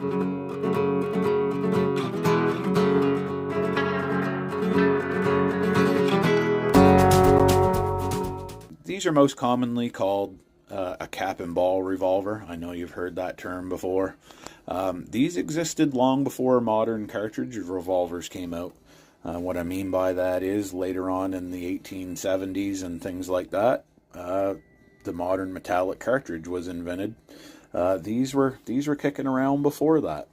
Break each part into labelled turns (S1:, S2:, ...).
S1: These are most commonly called a cap and ball revolver. I know you've heard that term before. These existed long before modern cartridge revolvers came out. What I mean by that is later on in the 1870s and things like that, the modern metallic cartridge was invented. These were kicking around before that.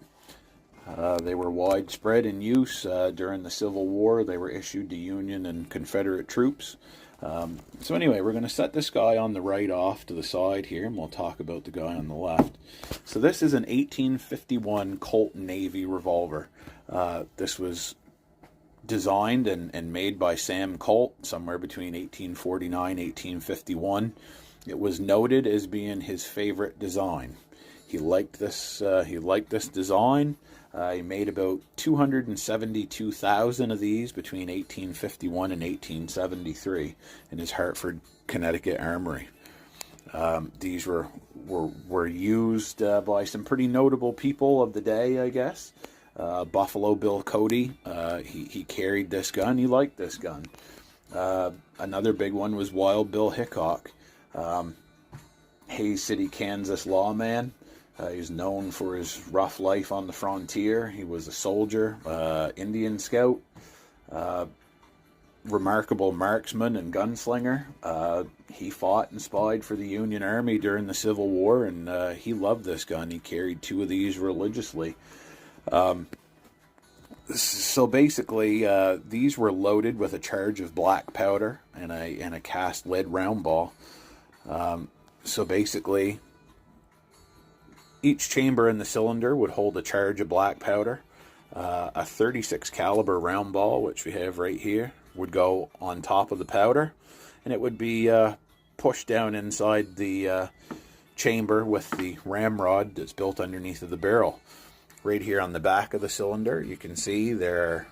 S1: They were widespread in use during the Civil War. They were issued to Union and Confederate troops. So anyway, we're going to set this guy on the right off to the side here, and we'll talk about the guy on the left. So this is an 1851 Colt Navy revolver. This was designed and made by Sam Colt somewhere between 1849 and 1851. It was noted as being his favorite design. He liked this design. He made about 272,000 of these between 1851 and 1873 in his Hartford, Connecticut armory. These were used by some pretty notable people of the day, I guess. Buffalo Bill Cody, he carried this gun. He liked this gun. Another big one was Wild Bill Hickok, Hays City, Kansas lawman. He's known for his rough life on the frontier. He was a soldier, Indian scout, remarkable marksman and gunslinger. He fought and spied for the Union Army during the Civil War, and he loved this gun. He carried 2 of these religiously. So basically, these were loaded with a charge of black powder and a cast lead round ball. So basically, each chamber in the cylinder would hold a charge of black powder. A 36 caliber round ball, which we have right here, would go on top of the powder, and it would be pushed down inside the chamber with the ramrod that's built underneath of the barrel. Right here on the back of the cylinder, you can see there are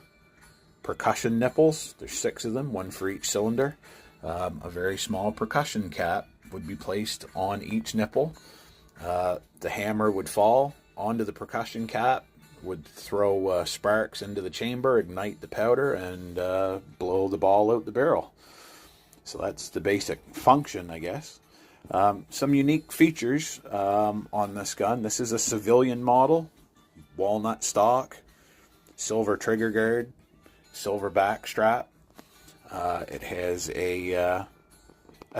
S1: percussion nipples. There's 6 of them, 1 for each cylinder. A very small percussion cap would be placed on each nipple. The hammer would fall onto the percussion cap, would throw sparks into the chamber, ignite the powder, and blow the ball out the barrel. So that's the basic function, I guess. Some unique features on this gun. This is a civilian model, walnut stock, silver trigger guard, silver back strap. It has a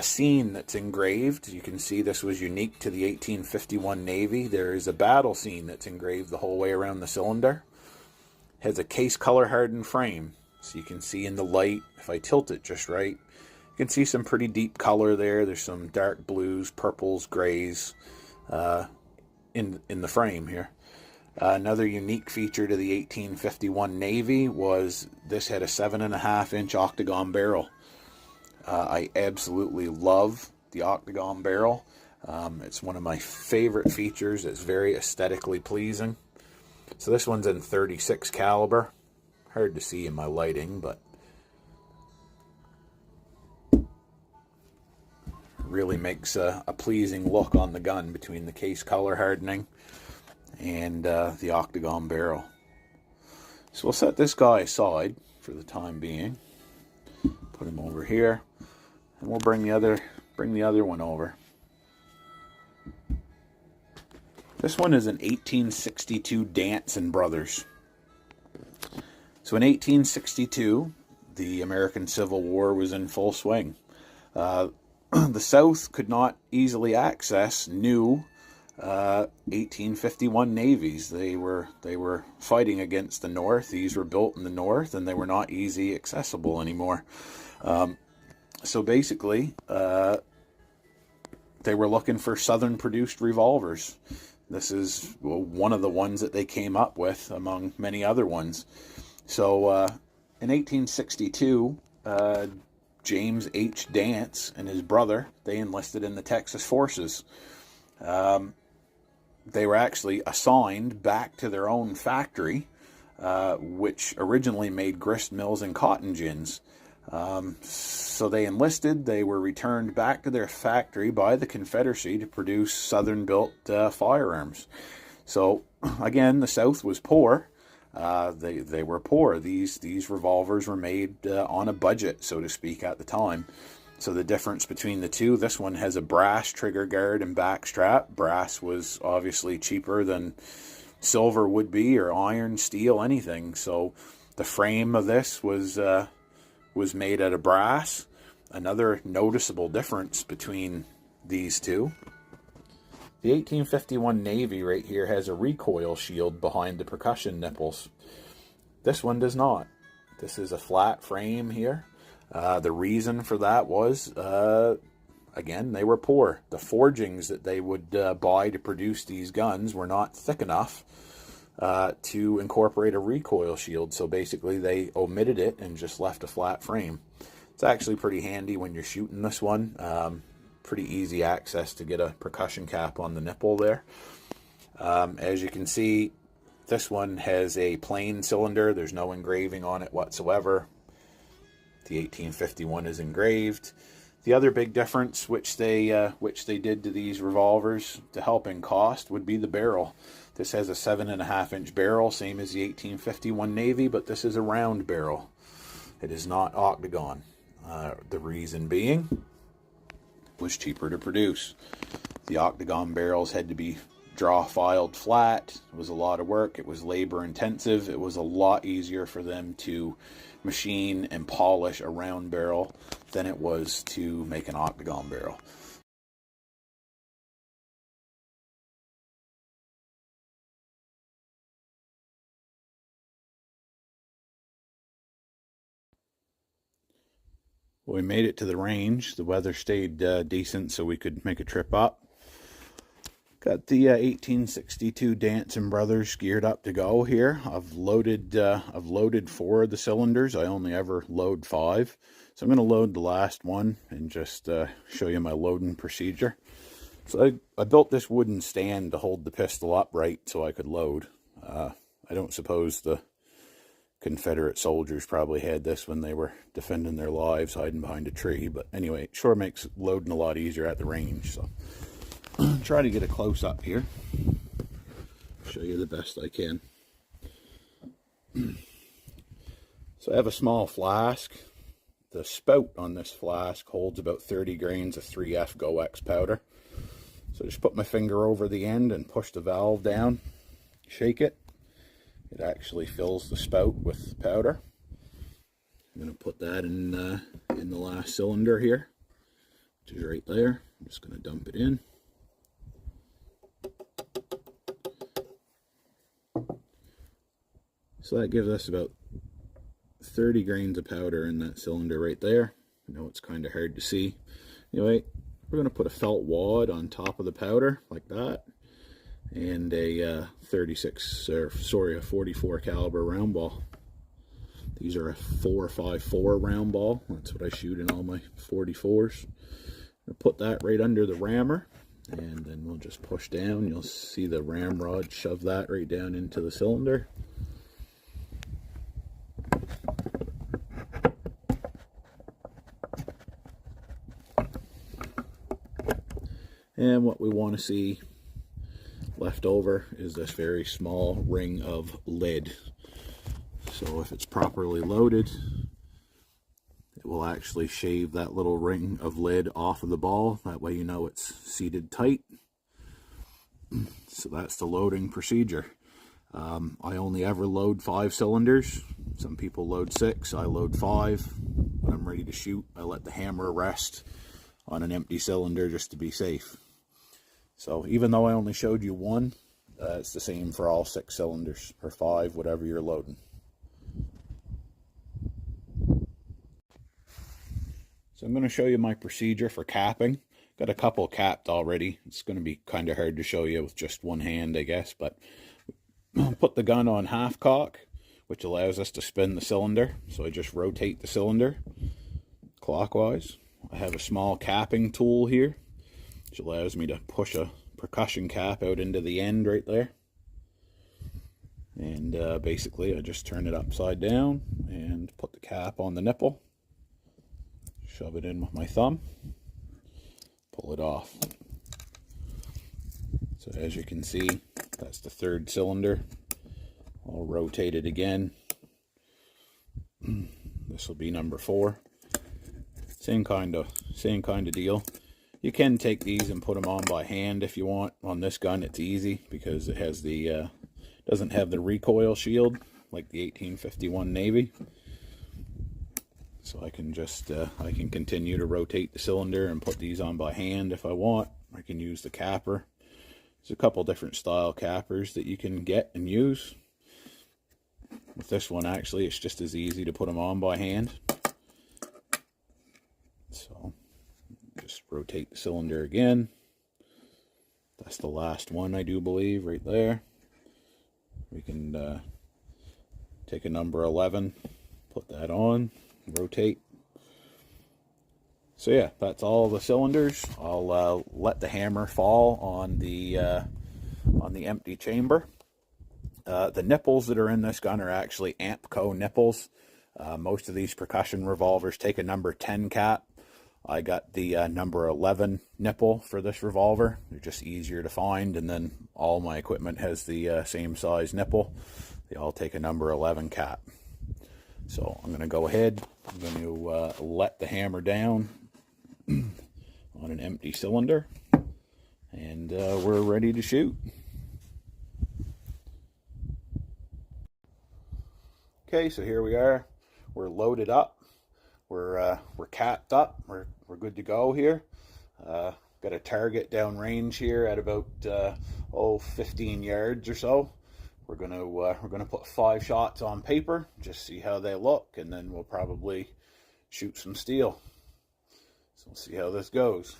S1: scene that's engraved. You can see this was unique to the 1851 Navy. There is a battle scene that's engraved the whole way around the cylinder. It has a case color hardened frame, so you can see in the light, if I tilt it just right, you can see some pretty deep color there. There's some dark blues, purples, grays in the frame here. Another unique feature to the 1851 Navy was this had a 7.5-inch octagon barrel. I absolutely love the octagon barrel. It's one of my favorite features. It's very aesthetically pleasing. So this one's in 36 caliber. Hard to see in my lighting, but really makes a pleasing look on the gun between the case color hardening and the octagon barrel. So we'll set this guy aside for the time being. Put him over here, and we'll bring the other one over. This one is an 1862 Danson Brothers. So in 1862, the American Civil War was in full swing. The South could not easily access new 1851 navies. They were fighting against the North. These were built in the North, and they were not easy accessible anymore. So basically, they were looking for Southern-produced revolvers. This is one of the ones that they came up with, among many other ones. So in 1862, James H. Dance and his brother, they enlisted in the Texas forces. They were actually assigned back to their own factory, which originally made grist mills and cotton gins. So they enlisted. They were returned back to their factory by the Confederacy to produce Southern-built firearms. So again, the South was poor. They were poor. These revolvers were made on a budget, so to speak, at the time. So the difference between the two, this one has a brass trigger guard and back strap. Brass was obviously cheaper than silver would be, or iron, steel, anything. So the frame of this was made out of brass. Another noticeable difference between these two. The 1851 Navy right here has a recoil shield behind the percussion nipples. This one does not. This is a flat frame here. The reason for that was, again, they were poor. The forgings that they would buy to produce these guns were not thick enough to incorporate a recoil shield. So basically they omitted it and just left a flat frame. It's actually pretty handy when you're shooting this one. Pretty easy access to get a percussion cap on the nipple there. As you can see, this one has a plain cylinder. There's no engraving on it whatsoever. The 1851 is engraved. The other big difference which they did to these revolvers to help in cost would be the barrel. This has a 7.5-inch barrel, same as the 1851 Navy, but this is a round barrel. It is not octagon. The reason being, was cheaper to produce. The octagon barrels had to be filed flat. It was a lot of work. It was labor intensive. It was a lot easier for them to machine and polish a round barrel than it was to make an octagon barrel. We made it to the range. The weather stayed decent, so we could make a trip up. Got the 1862 Danson Brothers geared up to go here. I've loaded 4 of the cylinders. I only ever load 5, so I'm going to load the last one and just show you my loading procedure. So I built this wooden stand to hold the pistol upright so I could load. I don't suppose the Confederate soldiers probably had this when they were defending their lives, hiding behind a tree. But anyway, it sure makes loading a lot easier at the range. So try to get a close up here. Show you the best I can. So I have a small flask. The spout on this flask holds about 30 grains of 3F Go-X powder. So just put my finger over the end and push the valve down. Shake it. It actually fills the spout with powder. I'm going to put that in the last cylinder here, which is right there. I'm just going to dump it in. So that gives us about 30 grains of powder in that cylinder right there. I know it's kind of hard to see. Anyway, we're going to put a felt wad on top of the powder like that, and a 44 caliber round ball. These are a 4.54 round ball. That's what I shoot in all my 44s. I'll put that right under the rammer, and then we'll just push down. You'll see the ramrod shove that right down into the cylinder. And what we want to see left over is this very small ring of lead. So if it's properly loaded, it will actually shave that little ring of lead off of the ball. That way you know it's seated tight. So that's the loading procedure. I only ever load 5 cylinders. Some people load 6. I load 5. When I'm ready to shoot, I let the hammer rest on an empty cylinder just to be safe. So even though I only showed you 1, it's the same for all 6 cylinders, or 5, whatever you're loading. So I'm going to show you my procedure for capping. Got a couple capped already. It's going to be kind of hard to show you with just one hand, I guess, but put the gun on half cock, which allows us to spin the cylinder. So I just rotate the cylinder clockwise. I have a small capping tool here, which allows me to push a percussion cap out into the end right there. And basically I just turn it upside down and put the cap on the nipple, shove it in with my thumb, pull it off. So as you can see, that's the third cylinder. I'll rotate it again. This will be number 4. Same kind of deal. You can take these and put them on by hand if you want. On this gun, it's easy because it has the doesn't have the recoil shield like the 1851 Navy. So I can just I can continue to rotate the cylinder and put these on by hand if I want. I can use the capper. There's a couple different style cappers that you can get and use. With this one, actually, it's just as easy to put them on by hand. So just rotate the cylinder again. That's the last one, I do believe, right there. We can take a number 11, put that on, rotate. So yeah, that's all the cylinders. I'll let the hammer fall on the empty chamber. The nipples that are in this gun are actually Ampco nipples. Most of these percussion revolvers take a number 10 cap. I got the number 11 nipple for this revolver. They're just easier to find, and then all my equipment has the same size nipple. They all take a number 11 cap. So I'm going to go ahead. I'm going to let the hammer down on an empty cylinder, and we're ready to shoot. Okay, so here we are. We're loaded up. We're capped up. We're good to go here. Got a target down range here at about 15 yards or so. We're gonna put 5 shots on paper, just see how they look, and then we'll probably shoot some steel. So we'll see how this goes.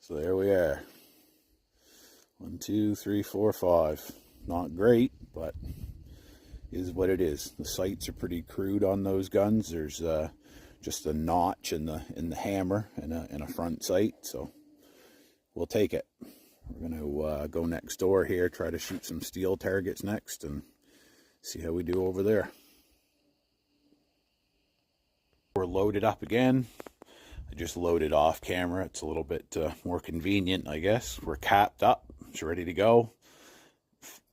S1: So there we are. 1, 2, 3, 4, 5. Not great, but is what it is. The sights are pretty crude on those guns. There's just a notch in the hammer and a front sight, so we'll take it. We're gonna go next door here, try to shoot some steel targets next, and see how we do over there. We're loaded up again. I just loaded off camera. It's a little bit more convenient, I guess. We're capped up. It's ready to go.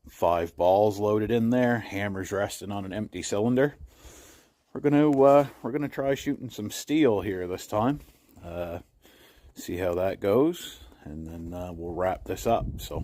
S1: 5 balls loaded in there. Hammer's resting on an empty cylinder. We're gonna try shooting some steel here this time. See how that goes, and then we'll wrap this up. So.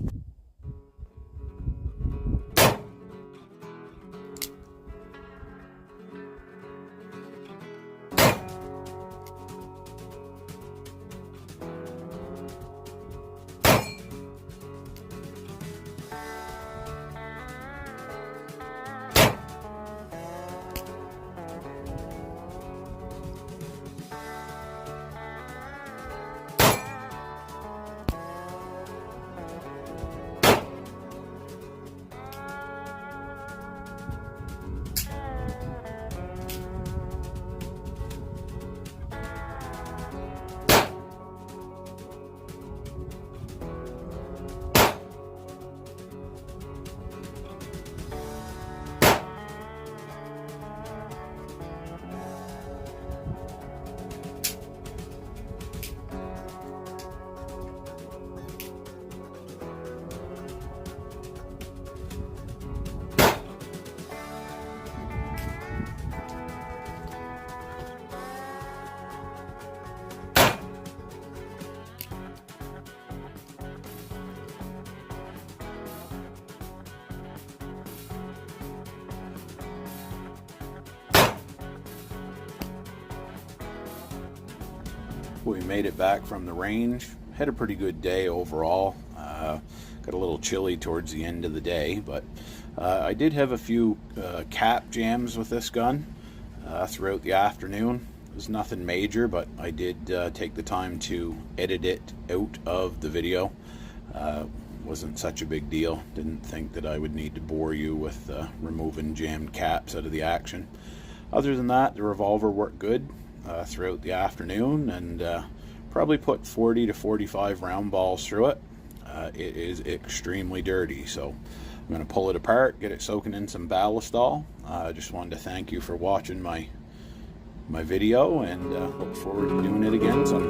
S1: We made it back from the range. Had a pretty good day overall. Got a little chilly towards the end of the day, but I did have a few cap jams with this gun throughout the afternoon. It was nothing major, but I did take the time to edit it out of the video. Wasn't such a big deal. Didn't think that I would need to bore you with removing jammed caps out of the action. Other than that, the revolver worked good throughout the afternoon, and probably put 40 to 45 round balls through it. It is extremely dirty, so I'm going to pull it apart, get it soaking in some ballistol. I just wanted to thank you for watching my video, and look forward to doing it again sometime.